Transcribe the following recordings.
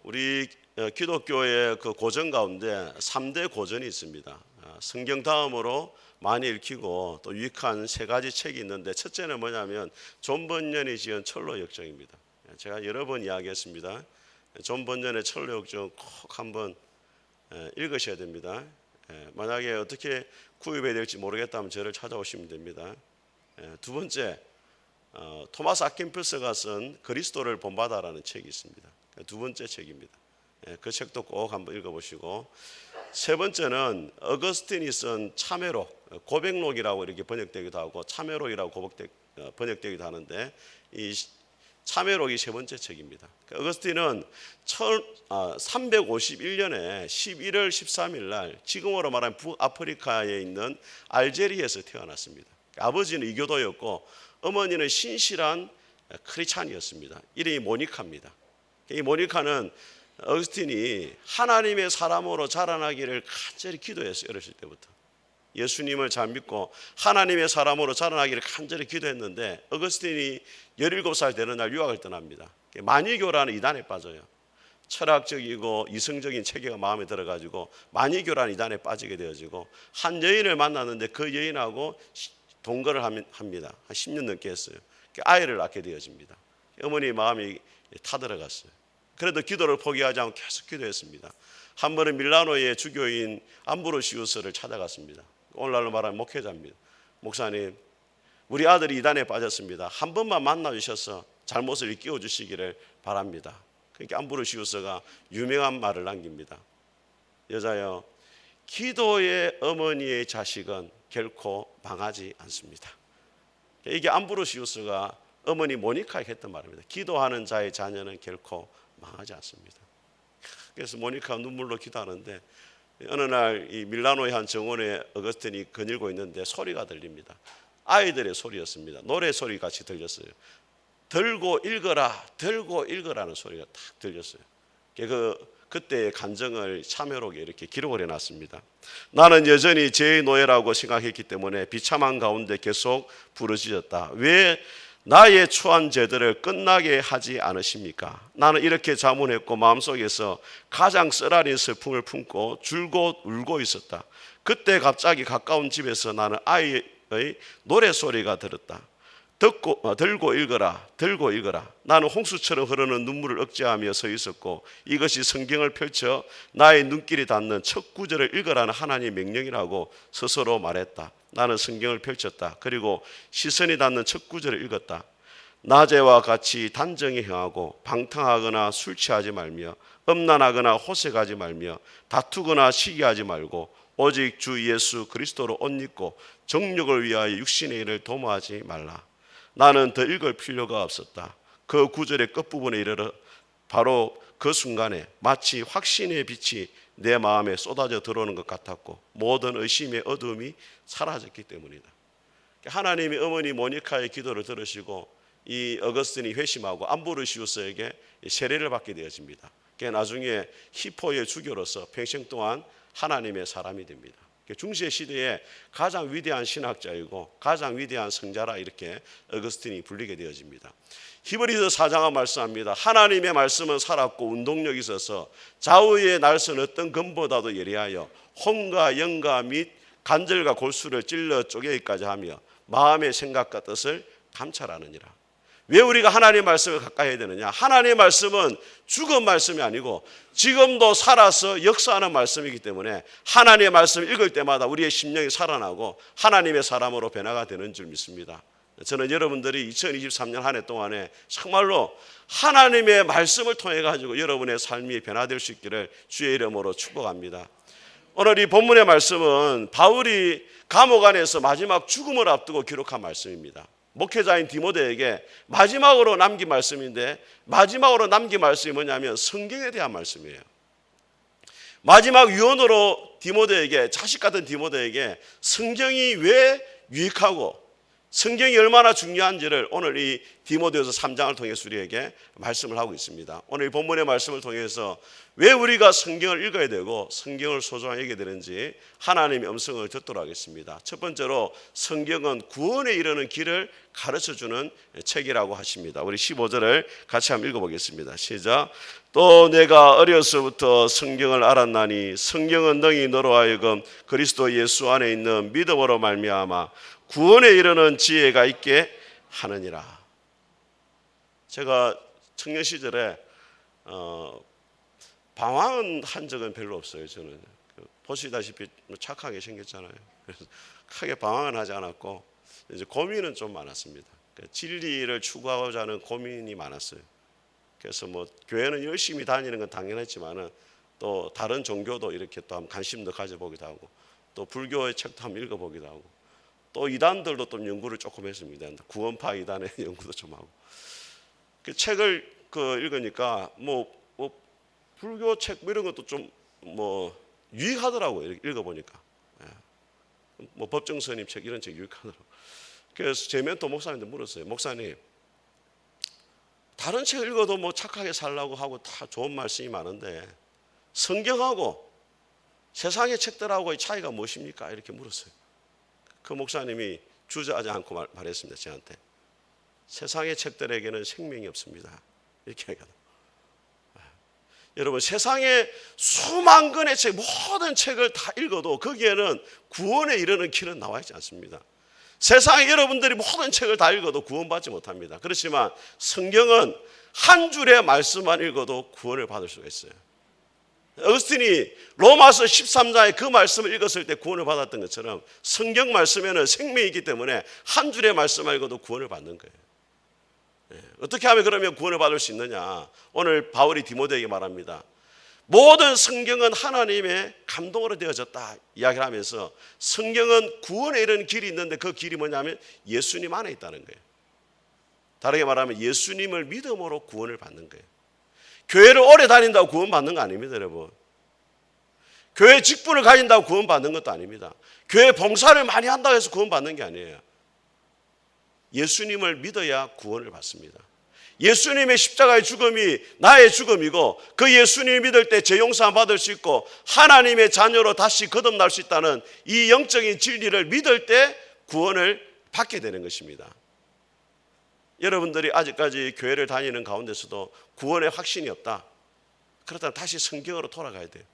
우리 기독교의 그 고전 가운데 3대 고전이 있습니다. 성경 다음으로 많이 읽히고 또 유익한 세 가지 책이 있는데, 첫째는 뭐냐면 존 번연이 지은 철로 역정입니다. 제가 여러 번 이야기했습니다. 존 번연의 철로 역정 꼭 한번 읽으셔야 됩니다. 만약에 어떻게 구입해야 될지 모르겠다면 저를 찾아오시면 됩니다. 두 번째, 토마스 아킨필스가 쓴 그리스도를 본받아라는 책이 있습니다. 두 번째 책입니다. 그 책도 꼭 한번 읽어보시고, 세 번째는 어거스틴이 쓴 참회록, 고백록이라고 이렇게 번역되기도 하고 참회록이라고 번역되기도 하는데, 이 참회록이 세 번째 책입니다. 어거스틴은 351년에 11월 13일 날 지금으로 말하면 북아프리카에 있는 알제리에서 태어났습니다. 아버지는 이교도였고 어머니는 신실한 크리스찬이었습니다. 이름이 모니카입니다. 이 모니카는 어거스틴이 하나님의 사람으로 자라나기를 간절히 기도했어요. 어렸을 때부터 예수님을 잘 믿고 하나님의 사람으로 자라나기를 간절히 기도했는데, 어거스틴이 17살 되는 날 유학을 떠납니다. 마니교라는 이단에 빠져요. 철학적이고 이성적인 체계가 마음에 들어가지고 마니교라는 이단에 빠지게 되어지고, 한 여인을 만났는데 그 여인하고 동거를 합니다. 한 10년 넘게 했어요. 아이를 낳게 되어집니다. 어머니 마음이 타들어갔어요. 그래도 기도를 포기하지 않고 계속 기도했습니다. 한 번은 밀라노의 주교인 암브로시우스를 찾아갔습니다. 오늘날로 말하면 목회자입니다. 목사님, 우리 아들이 이단에 빠졌습니다. 한 번만 만나주셔서 잘못을 일깨워 주시기를 바랍니다. 그러니까 암브로시우스가 유명한 말을 남깁니다. 여자여, 기도의 어머니의 자식은 결코 망하지 않습니다. 이게 암브로시우스가 어머니 모니카에게 했던 말입니다. 기도하는 자의 자녀는 결코 망하지 않습니다. 그래서 모니카 눈물로 기도하는데, 어느 날 이 밀라노의 한 정원에 어거스틴이 거닐고 있는데 소리가 들립니다. 아이들의 소리였습니다. 노래 소리 같이 들렸어요. 들고 읽어라, 들고 읽어라는 소리가 딱 들렸어요. 그때의 감정을 참회록에 이렇게 기록을 해놨습니다. 나는 여전히 죄의 노예라고 생각했기 때문에 비참한 가운데 계속 부르짖었다. 왜 나의 추한 죄들을 끝나게 하지 않으십니까? 나는 이렇게 자문했고 마음속에서 가장 쓰라린 슬픔을 품고 줄곧 울고 있었다. 그때 갑자기 가까운 집에서 나는 아이의 노래소리가 들었다. 들고 읽어라, 들고 읽어라. 나는 홍수처럼 흐르는 눈물을 억제하며 서 있었고, 이것이 성경을 펼쳐 나의 눈길이 닿는 첫 구절을 읽으라는 하나님의 명령이라고 스스로 말했다. 나는 성경을 펼쳤다. 그리고 시선이 닿는 첫 구절을 읽었다. 낮에와 같이 단정히 행하고 방탕하거나 술 취하지 말며 음란하거나 호색하지 말며 다투거나 시기하지 말고 오직 주 예수 그리스도로 옷 입고 정욕을 위하여 육신의 일을 도모하지 말라. 나는 더 읽을 필요가 없었다. 그 구절의 끝부분에 이르러 바로 그 순간에 마치 확신의 빛이 내 마음에 쏟아져 들어오는 것 같았고, 모든 의심의 어둠이 사라졌기 때문이다. 하나님이 어머니 모니카의 기도를 들으시고 이 어거스틴이 회심하고 암브로시우스에게 세례를 받게 되어집니다. 나중에 히포의 주교로서 평생 동안 하나님의 사람이 됩니다. 중세 시대에 가장 위대한 신학자이고 가장 위대한 성자라 이렇게 어거스틴이 불리게 되어집니다. 히브리서 4장은 말씀합니다. 하나님의 말씀은 살았고 운동력이 있어서 좌우의 날선 어떤 검보다도 예리하여 혼과 영과 및 관절과 골수를 찔러 쪼개기까지 하며 마음의 생각과 뜻을 감찰하느니라. 왜 우리가 하나님의 말씀을 가까이 해야 되느냐? 하나님의 말씀은 죽은 말씀이 아니고 지금도 살아서 역사하는 말씀이기 때문에 하나님의 말씀을 읽을 때마다 우리의 심령이 살아나고 하나님의 사람으로 변화가 되는 줄 믿습니다. 저는 여러분들이 2023년 한 해 동안에 정말로 하나님의 말씀을 통해 가지고 여러분의 삶이 변화될 수 있기를 주의 이름으로 축복합니다. 오늘 이 본문의 말씀은 바울이 감옥 안에서 마지막 죽음을 앞두고 기록한 말씀입니다. 목회자인 디모데에게 마지막으로 남긴 말씀인데, 마지막으로 남긴 말씀이 뭐냐면 성경에 대한 말씀이에요. 마지막 유언으로 디모데에게, 자식 같은 디모데에게 성경이 왜 유익하고 성경이 얼마나 중요한지를 오늘 이 디모데후서 3장을 통해서 우리에게 말씀을 하고 있습니다. 오늘 이 본문의 말씀을 통해서 왜 우리가 성경을 읽어야 되고 성경을 소중하게 여겨야 되는지 하나님의 음성을 듣도록 하겠습니다. 첫 번째로 성경은 구원에 이르는 길을 가르쳐주는 책이라고 하십니다. 우리 15절을 같이 한번 읽어보겠습니다. 시작. 또 내가 어려서부터 성경을 알았나니 성경은 능히 너로 하여금 그리스도 예수 안에 있는 믿음으로 말미암아 구원에 이르는 지혜가 있게 하느니라. 제가 청년 시절에 방황은 한 적은 별로 없어요. 저는 보시다시피 착하게 생겼잖아요. 그래서 크게 방황은 하지 않았고 이제 고민은 좀 많았습니다. 진리를 추구하고자 하는 고민이 많았어요. 그래서 뭐 교회는 열심히 다니는 건 당연했지만은 또 다른 종교도 이렇게 또 한번 관심도 가져보기도 하고 또 불교의 책도 한번 읽어보기도 하고 또 이단들도 또 연구를 조금 했습니다. 구원파 이단의 연구도 좀 하고 그 책을 읽으니까 뭐 불교 책 이런 것도 좀 뭐 유익하더라고요. 이렇게 읽어보니까 뭐 법정스님 책 이런 책 유익하더라고요. 그래서 제 멘토 목사님한테 물었어요. 목사님, 다른 책 읽어도 뭐 착하게 살라고 하고 다 좋은 말씀이 많은데 성경하고 세상의 책들하고의 차이가 무엇입니까? 이렇게 물었어요. 그 목사님이 주저하지 않고 말했습니다. 저한테 세상의 책들에게는 생명이 없습니다. 이렇게 얘기하더라고요. 여러분, 세상에 수만 권의 책, 모든 책을 다 읽어도 거기에는 구원에 이르는 길은 나와 있지 않습니다. 세상에 여러분들이 모든 책을 다 읽어도 구원받지 못합니다. 그렇지만 성경은 한 줄의 말씀만 읽어도 구원을 받을 수가 있어요. 어거스틴이 로마서 13장의 그 말씀을 읽었을 때 구원을 받았던 것처럼 성경 말씀에는 생명이 있기 때문에 한 줄의 말씀만 읽어도 구원을 받는 거예요. 어떻게 하면 그러면 구원을 받을 수 있느냐? 오늘 바울이 디모데에게 말합니다. 모든 성경은 하나님의 감동으로 되어졌다 이야기를 하면서 성경은 구원에 이르는 길이 있는데 그 길이 뭐냐면 예수님 안에 있다는 거예요. 다르게 말하면 예수님을 믿음으로 구원을 받는 거예요. 교회를 오래 다닌다고 구원받는 거 아닙니다, 여러분. 교회 직분을 가진다고 구원받는 것도 아닙니다. 교회 봉사를 많이 한다고 해서 구원받는 게 아니에요. 예수님을 믿어야 구원을 받습니다. 예수님의 십자가의 죽음이 나의 죽음이고 그 예수님을 믿을 때 죄 용서 받을 수 있고 하나님의 자녀로 다시 거듭날 수 있다는 이 영적인 진리를 믿을 때 구원을 받게 되는 것입니다. 여러분들이 아직까지 교회를 다니는 가운데서도 구원의 확신이 없다. 그렇다면 다시 성경으로 돌아가야 돼요.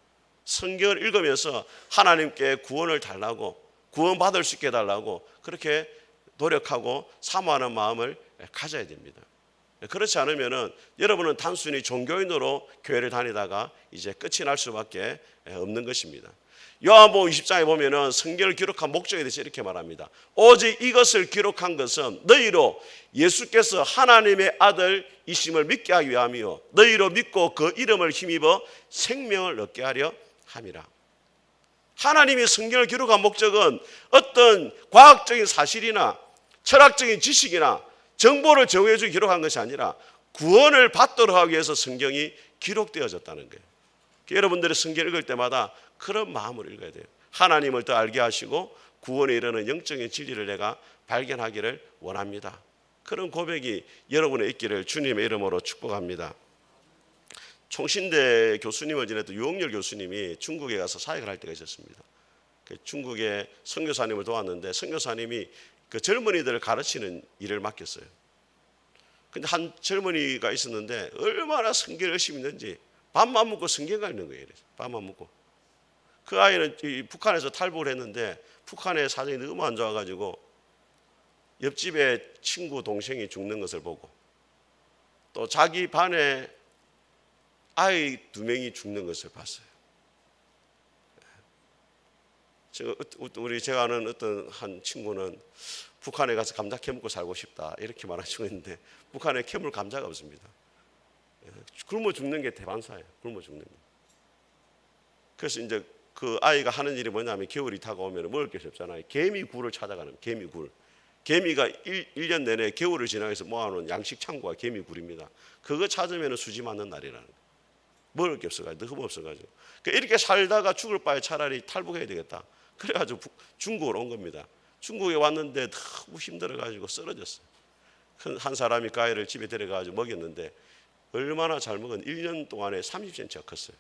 성경을 읽으면서 하나님께 구원을 달라고 구원받을 수 있게 해달라고 그렇게 노력하고 사모하는 마음을 가져야 됩니다. 그렇지 않으면 여러분은 단순히 종교인으로 교회를 다니다가 이제 끝이 날 수밖에 없는 것입니다. 요한복음 20장에 보면은 성경을 기록한 목적에 대해서 이렇게 말합니다. 오직 이것을 기록한 것은 너희로 예수께서 하나님의 아들이심을 믿게 하기 위함이요 너희로 믿고 그 이름을 힘입어 생명을 얻게 하려 함이라. 하나님이 성경을 기록한 목적은 어떤 과학적인 사실이나 철학적인 지식이나 정보를 정해주기 기록한 것이 아니라 구원을 받도록 하기 위해서 성경이 기록되어졌다는 거예요. 여러분들이 성경을 읽을 때마다 그런 마음으로 읽어야 돼요. 하나님을 더 알게 하시고 구원에 이르는 영적인 진리를 내가 발견하기를 원합니다. 그런 고백이 여러분의 있기를 주님의 이름으로 축복합니다. 총신대 교수님을 지냈던 유홍열 교수님이 중국에 가서 사역을 할 때가 있었습니다. 중국의 선교사님을 도왔는데 선교사님이 그 젊은이들을 가르치는 일을 맡겼어요. 근데 한 젊은이가 있었는데 얼마나 성경을 열심히 있는지 밥만 먹고 성경가 읽는 거예요. 밥만 먹고. 그 아이는 북한에서 탈북을 했는데 북한의 사정이 너무 안 좋아가지고 옆집에 친구 동생이 죽는 것을 보고 또 자기 반에 아이 2명이 죽는 것을 봤어요. 제가 아는 어떤 한 친구는 북한에 가서 감자 캐먹고 살고 싶다 이렇게 말한 친구가 있는데 북한에 캐물 감자가 없습니다. 굶어 죽는 게 대반사예요. 굶어 죽는 게. 그래서 이제 그 아이가 하는 일이 뭐냐면 겨울이 다가오면 먹을 것이 없잖아요. 개미굴을 찾아가는 개미굴. 개미가 1년 내내 겨울을 지나서 모아놓은 양식 창고가 개미굴입니다. 그거 찾으면 수지 맞는 날이라는 거예요. 먹을 게 없어가지고 너무 없어가지고 이렇게 살다가 죽을 바에 차라리 탈북해야 되겠다. 그래가지고 중국으로 온 겁니다. 중국에 왔는데 너무 힘들어가지고 쓰러졌어요. 한 사람이 가해를 집에 데려가지고 먹였는데 얼마나 잘 먹은 1년 동안에 30cm가 컸어요.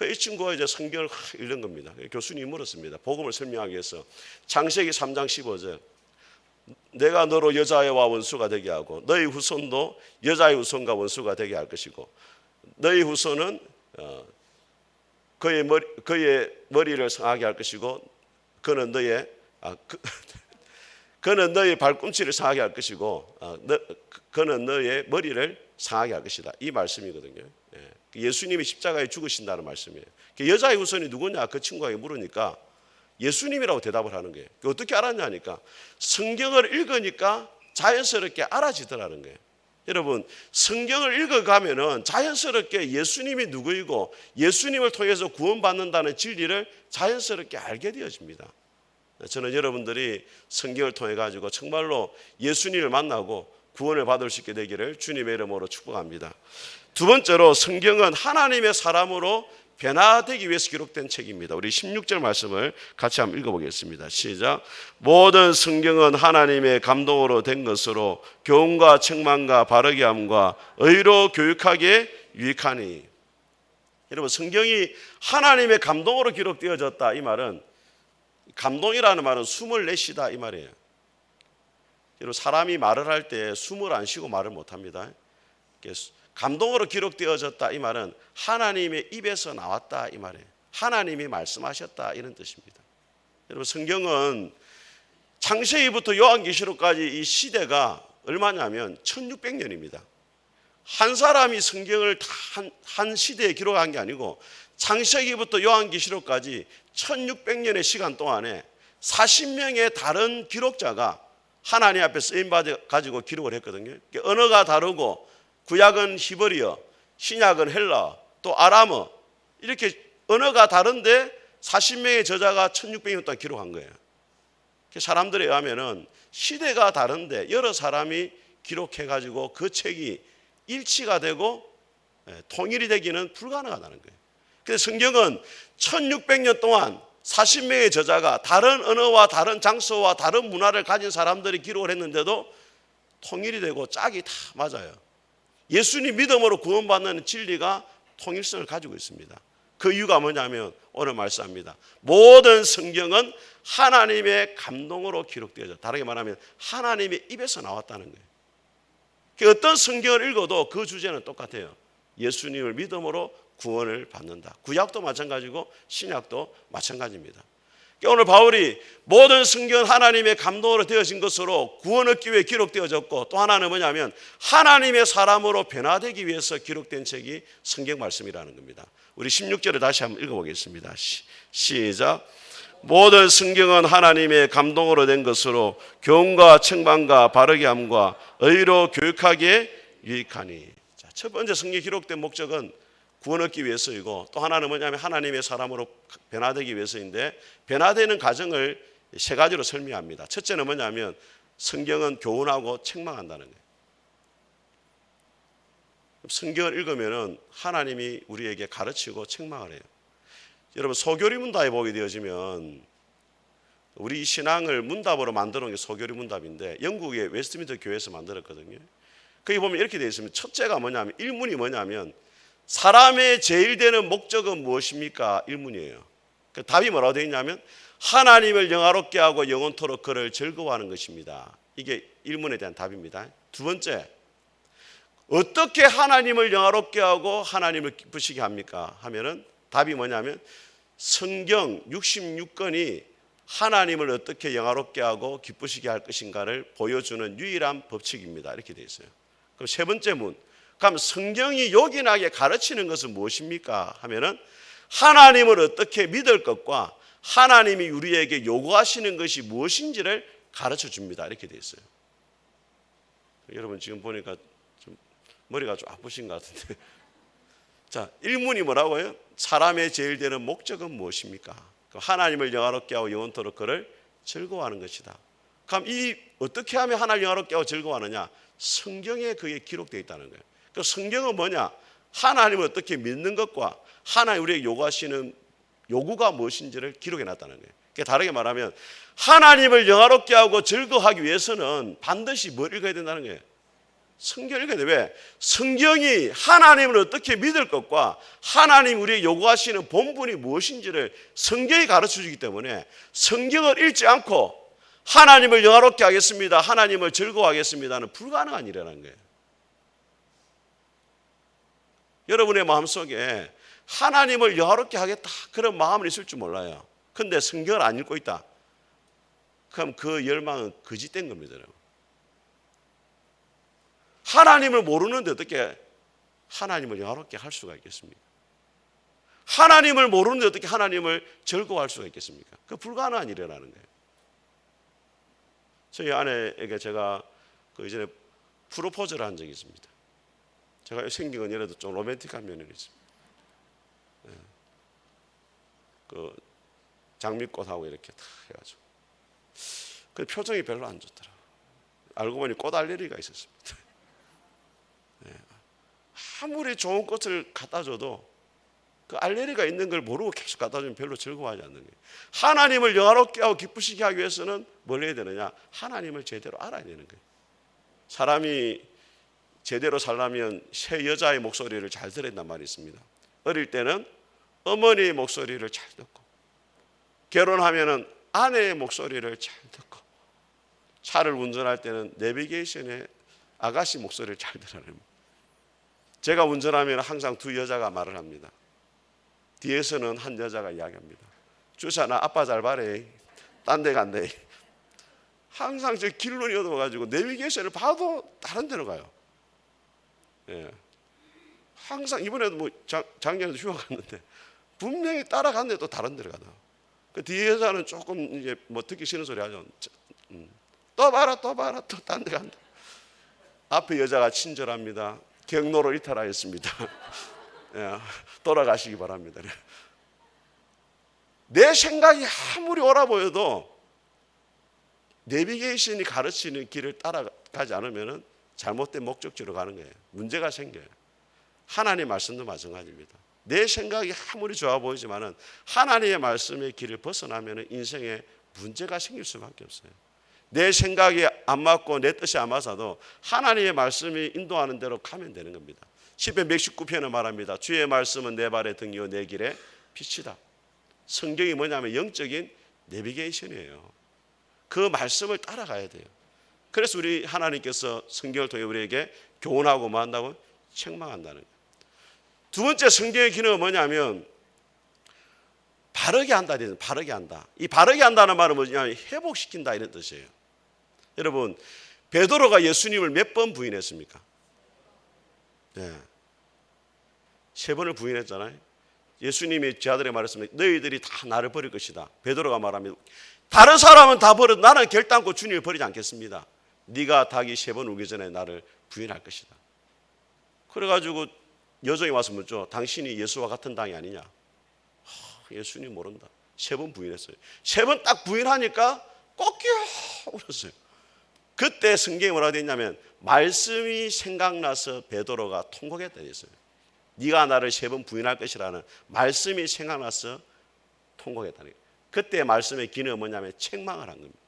이 친구가 이제 성경을 읽는 겁니다. 교수님이 물었습니다. 복음을 설명하기 위해서 창세기 3장 15절 내가 너로 여자애와 원수가 되게 하고 너희 후손도 여자의 후손과 원수가 되게 할 것이고 너희 후손은 그의 머리를 상하게 할 것이고 그는 너의 발꿈치를 상하게 할 것이고 그는 너의 머리를 상하게 할 것이다. 이 말씀이거든요. 예수님이 십자가에 죽으신다는 말씀이에요. 여자의 후손이 누구냐 그 친구에게 물으니까 예수님이라고 대답을 하는 거예요. 어떻게 알았냐니까 성경을 읽으니까 자연스럽게 알아지더라는 거예요. 여러분 성경을 읽어가면은 자연스럽게 예수님이 누구이고 예수님을 통해서 구원받는다는 진리를 자연스럽게 알게 되어집니다. 저는 여러분들이 성경을 통해 가지고 정말로 예수님을 만나고 구원을 받을 수 있게 되기를 주님의 이름으로 축복합니다. 두 번째로 성경은 하나님의 사람으로 변화되기 위해서 기록된 책입니다. 우리 16절 말씀을 같이 한번 읽어보겠습니다. 시작. 모든 성경은 하나님의 감동으로 된 것으로 교훈과 책망과 바르게 함과 의로 교육하기에 유익하니. 여러분 성경이 하나님의 감동으로 기록되어졌다 이 말은 감동이라는 말은 숨을 내쉬다 이 말이에요. 여러분 사람이 말을 할 때 숨을 안 쉬고 말을 못합니다. 감동으로 기록되어졌다 이 말은 하나님의 입에서 나왔다 이 말이에요. 하나님이 말씀하셨다 이런 뜻입니다. 여러분 성경은 창세기부터 요한계시록까지 이 시대가 얼마냐면 1600년입니다. 한 사람이 성경을 한 시대에 기록한 게 아니고 창세기부터 요한계시록까지 1600년의 시간 동안에 40명의 다른 기록자가 하나님 앞에 쓰임받아 가지고 기록을 했거든요. 언어가 다르고 구약은 히브리어, 신약은 헬라, 또 아람어 이렇게 언어가 다른데 40명의 저자가 1600년 동안 기록한 거예요. 사람들에 의하면은 시대가 다른데 여러 사람이 기록해 가지고 그 책이 일치가 되고 통일이 되기는 불가능하다는 거예요. 그래서 성경은 1600년 동안 40명의 저자가 다른 언어와 다른 장소와 다른 문화를 가진 사람들이 기록을 했는데도 통일이 되고 짝이 다 맞아요. 예수님 믿음으로 구원받는 진리가 통일성을 가지고 있습니다. 그 이유가 뭐냐면 오늘 말씀합니다. 모든 성경은 하나님의 감동으로 기록되어져. 다르게 말하면 하나님의 입에서 나왔다는 거예요. 어떤 성경을 읽어도 그 주제는 똑같아요. 예수님을 믿음으로 구원을 받는다. 구약도 마찬가지고 신약도 마찬가지입니다. 오늘 바울이 모든 성경은 하나님의 감동으로 되어진 것으로 구원 얻기 위해 기록되어졌고 또 하나는 뭐냐면 하나님의 사람으로 변화되기 위해서 기록된 책이 성경 말씀이라는 겁니다. 우리 16절을 다시 한번 읽어보겠습니다. 시작. 모든 성경은 하나님의 감동으로 된 것으로 교훈과 책망과 바르게 함과 의로 교육하기에 유익하니. 첫 번째 성경에 기록된 목적은 구원 얻기 위해서이고 또 하나는 뭐냐면 하나님의 사람으로 변화되기 위해서인데 변화되는 과정을 세 가지로 설명합니다. 첫째는 뭐냐면 성경은 교훈하고 책망한다는 거예요. 성경을 읽으면 하나님이 우리에게 가르치고 책망을 해요. 여러분 소교리 문답에 보게 되어지면 우리 신앙을 문답으로 만들어 놓은 게 소교리 문답인데 영국의 웨스트민스터 교회에서 만들었거든요. 거기 보면 이렇게 되어 있습니다. 첫째가 뭐냐면 일문이 뭐냐면 사람의 제일 되는 목적은 무엇입니까? 일문이에요. 그 답이 뭐라고 되어 있냐면 하나님을 영화롭게 하고 영원토록 그를 즐거워하는 것입니다. 이게 일문에 대한 답입니다. 두 번째, 어떻게 하나님을 영화롭게 하고 하나님을 기쁘시게 합니까? 하면은 답이 뭐냐면 성경 66권이 하나님을 어떻게 영화롭게 하고 기쁘시게 할 것인가를 보여주는 유일한 법칙입니다. 이렇게 되어 있어요. 그럼 세 번째 문, 그럼 성경이 요긴하게 가르치는 것은 무엇입니까? 하면은 하나님을 어떻게 믿을 것과 하나님이 우리에게 요구하시는 것이 무엇인지를 가르쳐 줍니다. 이렇게 되어 있어요. 여러분 지금 보니까 좀 머리가 좀 아프신 것 같은데. 자, 1문이 뭐라고요? 사람의 제일 되는 목적은 무엇입니까? 하나님을 영화롭게 하고 영원토록 그를 즐거워하는 것이다. 그럼 이 어떻게 하면 하나님을 영화롭게 하고 즐거워하느냐? 성경에 그게 기록되어 있다는 거예요. 그 성경은 뭐냐? 하나님을 어떻게 믿는 것과 하나님 우리에게 요구하시는 요구가 무엇인지를 기록해 놨다는 거예요. 다르게 말하면 하나님을 영화롭게 하고 즐거워하기 위해서는 반드시 뭘 읽어야 된다는 거예요. 성경을 읽어야 돼. 왜? 성경이 하나님을 어떻게 믿을 것과 하나님 우리에게 요구하시는 본분이 무엇인지를 성경이 가르쳐 주기 때문에 성경을 읽지 않고 하나님을 영화롭게 하겠습니다, 하나님을 즐거워하겠습니다는 불가능한 일이라는 거예요. 여러분의 마음속에 하나님을 영화롭게 하겠다 그런 마음은 있을 줄 몰라요. 근데 성경을 안 읽고 있다, 그럼 그 열망은 거짓된 겁니다. 여러분. 하나님을 모르는데 어떻게 하나님을 영화롭게 할 수가 있겠습니까? 하나님을 모르는데 어떻게 하나님을 즐거워할 수가 있겠습니까? 그 불가능한 일이라는 거예요. 저희 아내에게 제가 그 이전에 프로포즈를 한 적이 있습니다. 제가 생긴 건 이래도 좀 로맨틱한 면이 있습니다. 그 장미꽃하고 이렇게 다 해가지고 그 표정이 별로 안 좋더라. 알고 보니 꽃 알레르기가 있었습니다. 아무리 좋은 꽃을 갖다 줘도 그 알레르기가 있는 걸 모르고 계속 갖다 주면 별로 즐거워하지 않는 거예요. 하나님을 영화롭게 하고 기쁘시게 하기 위해서는 뭘 해야 되느냐? 하나님을 제대로 알아야 되는 거예요. 사람이 제대로 살려면 새 여자의 목소리를 잘 들어야 된단 말이 있습니다. 어릴 때는 어머니의 목소리를 잘 듣고, 결혼하면은 아내의 목소리를 잘 듣고, 차를 운전할 때는 내비게이션의 아가씨 목소리를 잘 들어야 됩니다. 제가 운전하면 항상 두 여자가 말을 합니다. 뒤에서는 한 여자가 이야기합니다. 주사 나 아빠 잘 봐래, 딴 데 간대. 항상 저 길눈이 어두워가지고 내비게이션을 봐도 다른 데로 가요. 예. 항상 이번에도 뭐 작년에도 휴가 갔는데 분명히 따라갔는데 또 다른 데로 가다. 그 뒤에 여자는 조금 이제 뭐 듣기 싫은 소리 하죠. 또 봐라 또 딴 데 간다. 앞에 여자가 친절합니다. 경로를 이탈하였습니다. 예, 돌아가시기 바랍니다. 내 생각이 아무리 옳아 보여도 내비게이션이 가르치는 길을 따라가지 않으면 잘못된 목적지로 가는 거예요. 문제가 생겨요. 하나님의 말씀도 마찬가지입니다. 내 생각이 아무리 좋아 보이지만은 하나님의 말씀의 길을 벗어나면 인생에 문제가 생길 수밖에 없어요. 내 생각이 안 맞고 내 뜻이 안 맞아도 하나님의 말씀이 인도하는 대로 가면 되는 겁니다. 시편 119편은 말합니다. 주의 말씀은 내 발의 등이요 내 길의 빛이다. 성경이 뭐냐면 영적인 내비게이션이에요. 그 말씀을 따라가야 돼요. 그래서 우리 하나님께서 성경을 통해 우리에게 교훈하고 뭐 한다고? 책망한다는 거예요. 두 번째 성경의 기능은 뭐냐면 바르게 한다. 바르게 한다. 이 바르게 한다는 말은 뭐냐면 회복시킨다 이런 뜻이에요. 여러분, 베드로가 예수님을 몇 번 부인했습니까? 네. 3번을 부인했잖아요. 예수님이 제 아들에게 말했습니다. 너희들이 다 나를 버릴 것이다. 베드로가 말합니다. 다른 사람은 다 버려도 나는 결단코 주님을 버리지 않겠습니다. 네가 닭이 3번 울기 전에 나를 부인할 것이다. 그래가지고 여종이 와서 묻죠. 당신이 예수와 같은 당이 아니냐? 예수님 모른다. 3번 부인했어요. 3번 딱 부인하니까 꺾여 울었어요. 그때 성경에 뭐라고 되어 있냐면 말씀이 생각나서 베드로가 통곡했다 했어요. 네가 나를 3번 부인할 것이라는 말씀이 생각나서 통곡했다는 거예요. 그때 말씀의 기능은 뭐냐면 책망을 한 겁니다.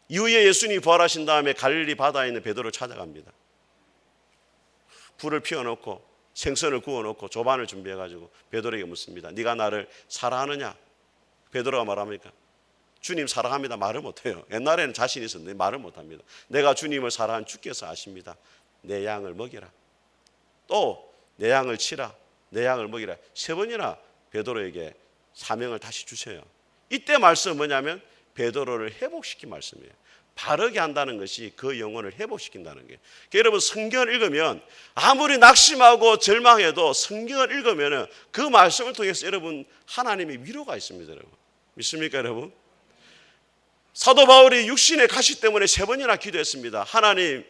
이후에 예수님이 부활하신 다음에 갈릴리 바다에 있는 베드로를 찾아갑니다. 불을 피워놓고 생선을 구워놓고 조반을 준비해가지고 베드로에게 묻습니다. 네가 나를 사랑하느냐? 베드로가 말합니까? 주님 사랑합니다. 말을 못해요. 옛날에는 자신이 있었는데 말을 못합니다. 내가 주님을 사랑한 주께서 아십니다. 내 양을 먹이라. 또 내 양을 치라. 내 양을 먹이라. 3번이나 베드로에게 사명을 다시 주셔요. 이때 말씀은 뭐냐면 베드로를 회복시킨 말씀이에요. 바르게 한다는 것이 그 영혼을 회복시킨다는 게. 그러니까 여러분 성경을 읽으면 아무리 낙심하고 절망해도 성경을 읽으면 그 말씀을 통해서 여러분 하나님의 위로가 있습니다. 여러분 믿습니까 여러분? 사도 바울이 육신의 가시 때문에 3번이나 기도했습니다. 하나님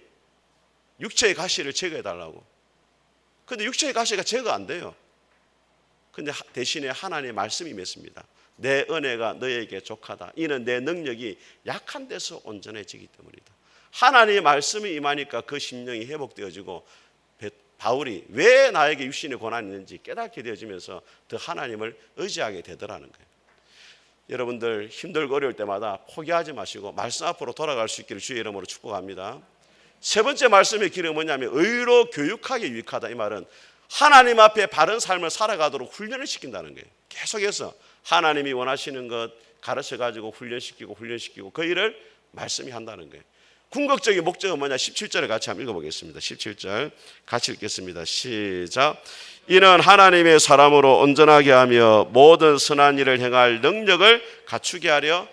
육체의 가시를 제거해달라고. 그런데 육체의 가시가 제거 안 돼요. 근데 대신에 하나님의 말씀이 맺습니다. 내 은혜가 너에게 족하다. 이는 내 능력이 약한 데서 온전해지기 때문이다. 하나님의 말씀이 임하니까 그 심령이 회복되어지고 바울이 왜 나에게 육신의 고난이 있는지 깨닫게 되어지면서 더 하나님을 의지하게 되더라는 거예요. 여러분들 힘들고 어려울 때마다 포기하지 마시고 말씀 앞으로 돌아갈 수 있기를 주의 이름으로 축복합니다. 세 번째 말씀의 길은 뭐냐면 의로 교육하게 유익하다. 이 말은 하나님 앞에 바른 삶을 살아가도록 훈련을 시킨다는 거예요. 계속해서 하나님이 원하시는 것 가르쳐가지고 훈련시키고 그 일을 말씀이 한다는 거예요. 궁극적인 목적은 뭐냐? 17절을 같이 한번 읽어보겠습니다. 17절 같이 읽겠습니다. 시작. 이는 하나님의 사람으로 온전하게 하며 모든 선한 일을 행할 능력을 갖추게 하려.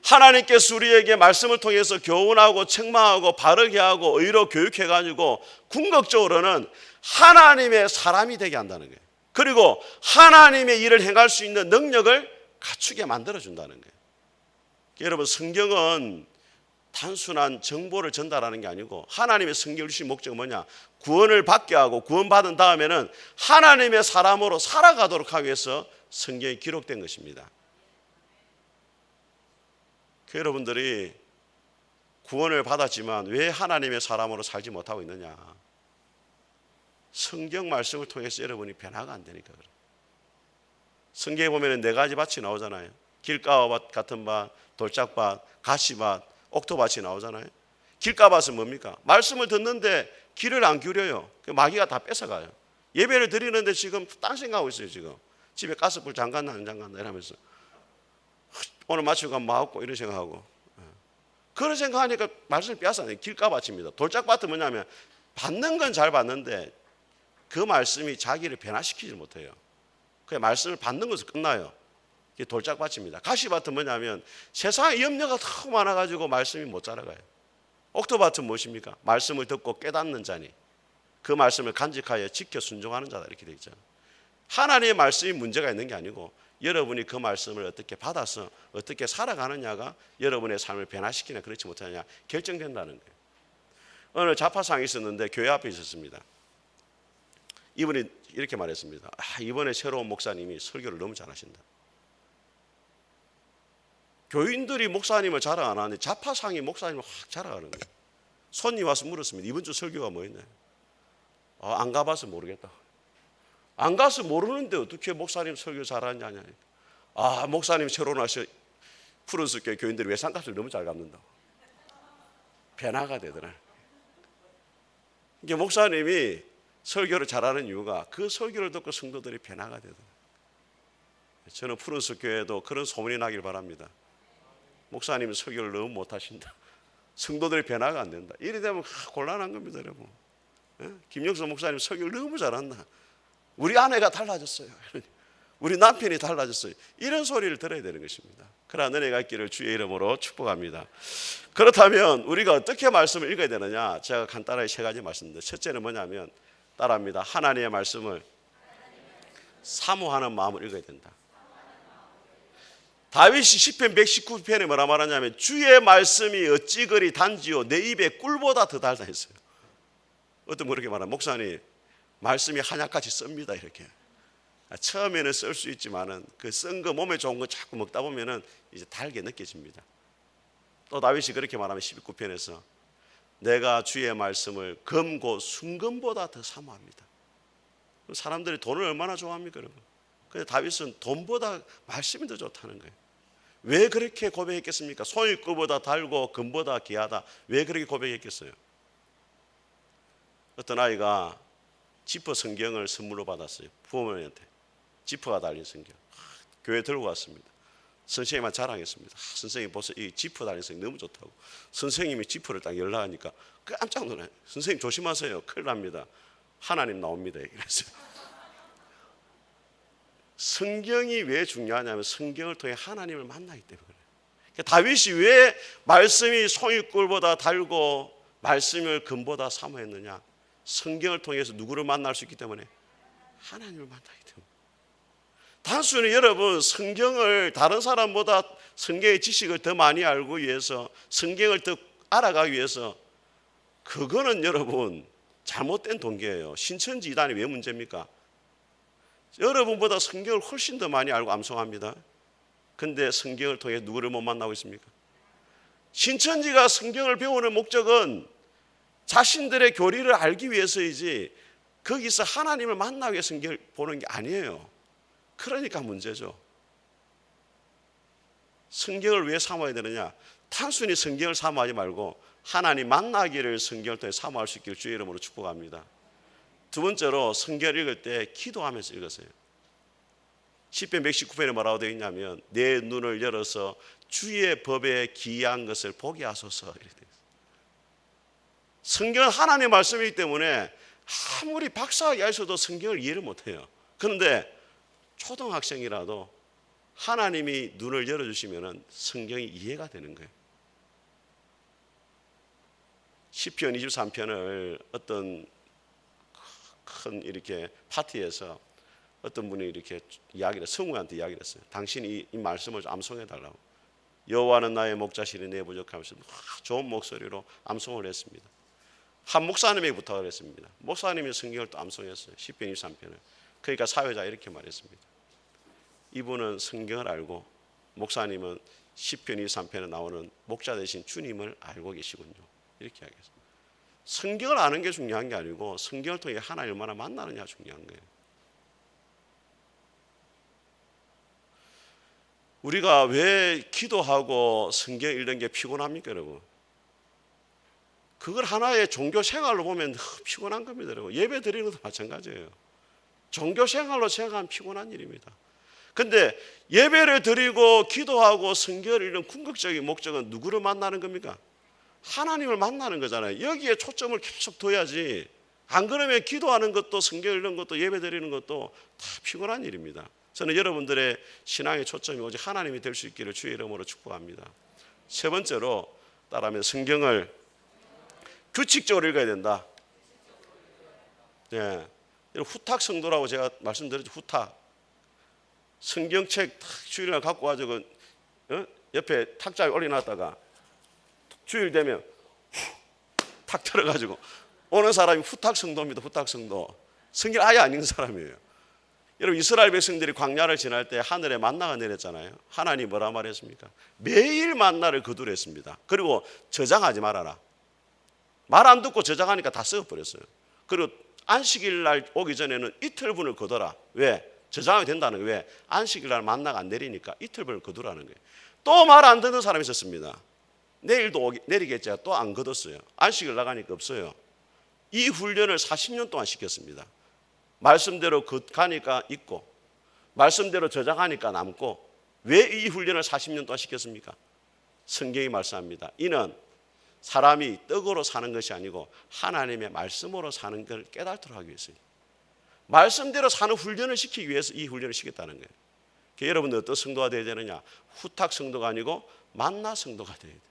하나님께서 우리에게 말씀을 통해서 교훈하고 책망하고 바르게 하고 의로 교육해가지고 궁극적으로는 하나님의 사람이 되게 한다는 거예요. 그리고 하나님의 일을 행할 수 있는 능력을 갖추게 만들어준다는 거예요. 여러분, 성경은 단순한 정보를 전달하는 게 아니고 하나님의 성경을 주신 목적은 뭐냐? 구원을 받게 하고 구원받은 다음에는 하나님의 사람으로 살아가도록 하기 위해서 성경이 기록된 것입니다. 여러분들이 구원을 받았지만 왜 하나님의 사람으로 살지 못하고 있느냐? 성경 말씀을 통해서 여러분이 변화가 안 되니까 그래요. 성경에 보면 네 가지 밭이 나오잖아요. 길가밭 같은 밭, 돌짝밭, 가시밭, 옥토밭이 나오잖아요. 길가밭은 뭡니까? 말씀을 듣는데 귀를 안 기울여요. 마귀가 다 뺏어가요. 예배를 드리는데 지금 딴 생각하고 있어요. 지금 집에 가스불 잠갔나 안 잠갔나 이러면서 오늘 마치고 가면 뭐 하고 이런 생각하고 그런 생각하니까 말씀을 빼앗아내요. 길가밭입니다. 돌짝밭은 뭐냐면 받는 건 잘 받는데 그 말씀이 자기를 변화시키지 못해요. 그냥 말씀을 받는 것은 끝나요. 이게 돌짝밭입니다. 가시밭은 뭐냐면 세상에 염려가 너무 많아가지고 말씀이 못 자라가요. 옥토밭은 무엇입니까? 말씀을 듣고 깨닫는 자니 그 말씀을 간직하여 지켜 순종하는 자다 이렇게 되어 있죠. 하나님의 말씀이 문제가 있는 게 아니고 여러분이 그 말씀을 어떻게 받아서 어떻게 살아가느냐가 여러분의 삶을 변화시키냐 그렇지 못하느냐 결정된다는 거예요. 오늘 자파상이 있었는데 교회 앞에 있었습니다. 이분이 이렇게 말했습니다. 이번에 새로운 목사님이 설교를 너무 잘하신다. 교인들이 목사님을 자랑 안 하는데 자파상이 목사님을 확 자랑하는 거예요. 손님 와서 물었습니다. 이번 주 설교가 뭐였나요? 안 가봐서 모르겠다. 안 가서 모르는데 어떻게 목사님 설교 잘하냐. 목사님 새로 나셔 푸른숲교회 교인들이 외상값을 너무 잘 갚는다고. 변화가 되더라. 이게 목사님이 설교를 잘하는 이유가 그 설교를 듣고 성도들이 변화가 되더라. 저는 푸른숲교회도 그런 소문이 나길 바랍니다. 목사님은 설교를 너무 못하신다. 성도들이 변화가 안 된다. 이래 되면 곤란한 겁니다, 여러분. 김영수 목사님 설교를 너무 잘한다. 우리 아내가 달라졌어요. 우리 남편이 달라졌어요. 이런 소리를 들어야 되는 것입니다. 그러나 은혜가 있기를 주의 이름으로 축복합니다. 그렇다면 우리가 어떻게 말씀을 읽어야 되느냐? 제가 간단하게 세 가지 말씀드립니다. 첫째는 뭐냐면 따라합니다. 하나님의 말씀을 사모하는 마음을 읽어야 된다. 다윗이 시편 119편에 뭐라 말하냐면 주의 말씀이 어찌 그리 단지요 내 입에 꿀보다 더 달다 했어요. 어떤 그렇게 말하면 목사님 말씀이 한약같이 씁니다 이렇게. 처음에는 쓸 수 있지만은 그 쓴 거 몸에 좋은 거 자꾸 먹다 보면은 이제 달게 느껴집니다. 또 다윗이 그렇게 말하면 19편에서 내가 주의 말씀을 금고 순금보다 더 사모합니다. 사람들이 돈을 얼마나 좋아합니까 여러분? 근데 다윗은 돈보다 말씀이 더 좋다는 거예요. 왜 그렇게 고백했겠습니까? 송이꿀보다 달고 금보다 귀하다. 왜 그렇게 고백했겠어요? 어떤 아이가 지퍼 성경을 선물로 받았어요. 부모님한테 지퍼가 달린 성경. 교회 들고 왔습니다. 선생님한테 자랑했습니다. 선생님 벌써 이 지퍼 달린 성경 너무 좋다고. 선생님이 지퍼를 딱 열라하니까 깜짝 놀라요. 선생님 조심하세요. 큰일 납니다. 하나님 나옵니다. 그랬어요. 성경이 왜 중요하냐면 성경을 통해 하나님을 만나기 때문에 그래요. 그러니까 다윗이 왜 말씀이 송이꿀보다 달고 말씀을 금보다 사모했느냐? 성경을 통해서 누구를 만날 수 있기 때문에 하나님을 만나기 때문에. 단순히 여러분 성경을 다른 사람보다 성경의 지식을 더 많이 알고 위해서 성경을 더 알아가기 위해서 그거는 여러분 잘못된 동기예요. 신천지 이단이 왜 문제입니까? 여러분보다 성경을 훨씬 더 많이 알고 암송합니다. 근데 성경을 통해 누구를 못 만나고 있습니까? 신천지가 성경을 배우는 목적은 자신들의 교리를 알기 위해서이지 거기서 하나님을 만나기 위해 성경을 보는 게 아니에요. 그러니까 문제죠. 성경을 왜 사모해야 되느냐? 단순히 성경을 사모하지 말고 하나님 만나기를 성경을 통해 사모할 수 있기를 주의 이름으로 축복합니다. 두 번째로 성경을 읽을 때 기도하면서 읽으세요. 시편 119편에 뭐라고 되어 있냐면 내 눈을 열어서 주의 법에 기이한 것을 보게 하소서 이렇게 되어 있어요. 성경은 하나님의 말씀이기 때문에 아무리 박사학위 하셔도 성경을 이해를 못해요. 그런데 초등학생이라도 하나님이 눈을 열어주시면 성경이 이해가 되는 거예요. 시편 23편을 어떤 큰 이렇게 파티에서 어떤 분이 이렇게 성우한테 이야기를 했어요. 당신이 이 말씀을 암송해 달라고. 여호와는 나의 목자시니 내 부족하면서 좋은 목소리로 암송을 했습니다. 한 목사님에게 부탁을 했습니다. 목사님이 성경을 또 암송했어요. 시편 23편을. 그러니까 사회자 이렇게 말했습니다. 이분은 성경을 알고 목사님은 시편 23편에 나오는 목자 되신 주님을 알고 계시군요. 이렇게 이야기했습니다. 성경을 아는 게 중요한 게 아니고 성경을 통해 하나님을 얼마나 만나느냐가 중요한 거예요. 우리가 왜 기도하고 성경 읽는 게 피곤합니까, 여러분? 그걸 하나의 종교 생활로 보면 피곤한 겁니다, 여러분. 예배 드리는 것도 마찬가지예요. 종교 생활로 생각하면 피곤한 일입니다. 근데 예배를 드리고 기도하고 성경을 읽는 궁극적인 목적은 누구를 만나는 겁니까? 하나님을 만나는 거잖아요. 여기에 초점을 계속 둬야지. 안 그러면 기도하는 것도 성경 읽는 것도 예배 드리는 것도 다 피곤한 일입니다. 저는 여러분들의 신앙의 초점이 오직 하나님이 될 수 있기를 주의 이름으로 축복합니다. 세 번째로 따라하면 성경을 규칙적으로 읽어야 된다. 네. 후탁 성도라고 제가 말씀드렸죠. 후탁. 성경책 주일날 갖고 와서 옆에 탁자에 올려놨다가 주일 되면 탁 들어가지고 오는 사람이 후탁 성도입니다. 후탁 성도. 성경 아예 안 읽는 사람이에요. 여러분 이스라엘 백성들이 광야를 지날 때 하늘에 만나가 내렸잖아요. 하나님 뭐라 말했습니까? 매일 만나를 거두랬습니다. 그리고 저장하지 말아라. 말 안 듣고 저장하니까 다 썩어버렸어요. 그리고 안식일 날 오기 전에는 이틀분을 거둬라. 왜? 저장이 된다는 거예요. 왜? 안식일 날 만나가 안 내리니까 이틀분을 거두라는 거예요. 또 말 안 듣는 사람이 있었습니다. 내일도 내리겠지. 또 안 거뒀어요. 안식일 나가니까 없어요. 이 훈련을 40년 동안 시켰습니다. 말씀대로 가니까 있고 말씀대로 저장하니까 남고. 왜 이 훈련을 40년 동안 시켰습니까? 성경이 말씀합니다. 이는 사람이 떡으로 사는 것이 아니고 하나님의 말씀으로 사는 걸 깨닫도록 하기 위해서요. 말씀대로 사는 훈련을 시키기 위해서 이 훈련을 시켰다는 거예요. 여러분들 어떤 성도가 되어야 되느냐? 후탁 성도가 아니고 만나 성도가 되어야 돼요.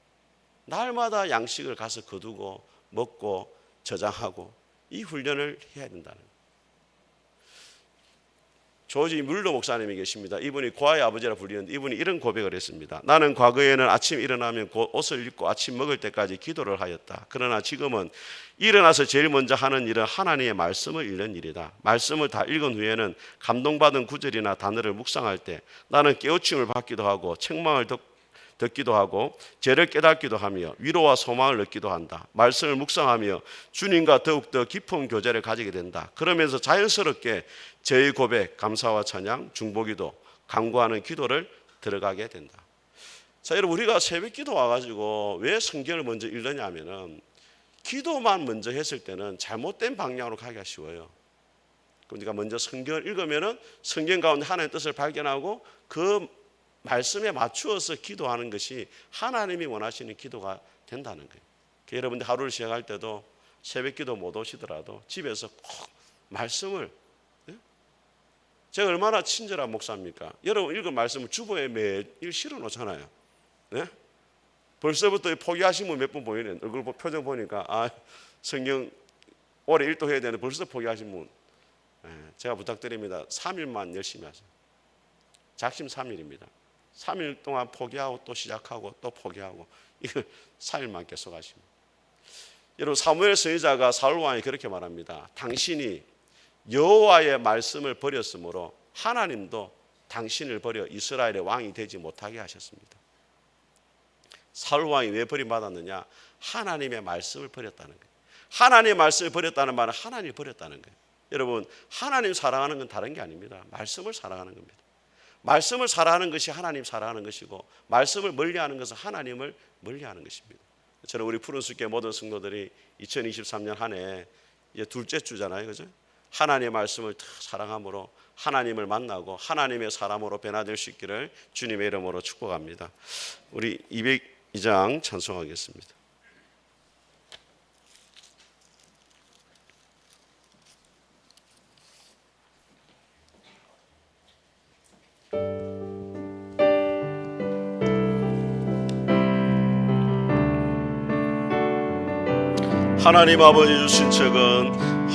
날마다 양식을 가서 거두고 먹고 저장하고 이 훈련을 해야 된다는 거예요. 조지 물러 목사님이 계십니다. 이분이 고아의 아버지라 불리는데 이분이 이런 고백을 했습니다. 나는 과거에는 아침 일어나면 곧 옷을 입고 아침 먹을 때까지 기도를 하였다. 그러나 지금은 일어나서 제일 먼저 하는 일은 하나님의 말씀을 읽는 일이다. 말씀을 다 읽은 후에는 감동받은 구절이나 단어를 묵상할 때 나는 깨우침을 받기도 하고 책망을 듣기도 하고 죄를 깨닫기도 하며 위로와 소망을 얻기도 한다. 말씀을 묵상하며 주님과 더욱더 깊은 교제를 가지게 된다. 그러면서 자연스럽게 죄의 고백, 감사와 찬양, 중보기도, 간구하는 기도를 들어가게 된다. 자, 여러분 우리가 새벽 기도 와가지고 왜 성경을 먼저 읽느냐 하면은 기도만 먼저 했을 때는 잘못된 방향으로 가기가 쉬워요. 그러니까 먼저 성경을 읽으면은 성경 가운데 하나님의 뜻을 발견하고 그 말씀에 맞추어서 기도하는 것이 하나님이 원하시는 기도가 된다는 거예요. 여러분들 하루를 시작할 때도 새벽 기도 못 오시더라도 집에서 꼭 말씀을, 제가 얼마나 친절한 목사입니까? 여러분 읽은 말씀을 주보에 매일 실어 놓잖아요. 네? 벌써부터 포기하신 분 몇 분 보이네. 얼굴 표정 보니까 성경 올해 일도 해야 되는데 벌써 포기하신 분. 제가 부탁드립니다. 3일만 열심히 하세요. 작심 3일입니다. 3일 동안 포기하고 또 시작하고 또 포기하고 이거 4일만 계속 하십니다. 여러분 사무엘 선지자가 사울 왕이 그렇게 말합니다. 당신이 여호와의 말씀을 버렸으므로 하나님도 당신을 버려 이스라엘의 왕이 되지 못하게 하셨습니다. 사울 왕이 왜 버림받았느냐? 하나님의 말씀을 버렸다는 거예요. 하나님의 말씀을 버렸다는 말은 하나님을 버렸다는 거예요. 여러분 하나님 사랑하는 건 다른 게 아닙니다. 말씀을 사랑하는 겁니다. 말씀을 사랑하는 것이 하나님 사랑하는 것이고 말씀을 멀리하는 것은 하나님을 멀리하는 것입니다. 저는 우리 푸른숲교회 모든 성도들이 2023년 한 해 이제 둘째 주잖아요, 그죠? 하나님의 말씀을 더 사랑함으로 하나님을 만나고 하나님의 사람으로 변화될 수 있기를 주님의 이름으로 축복합니다. 우리 202장 찬송하겠습니다. 하나님 아버지 주신 책은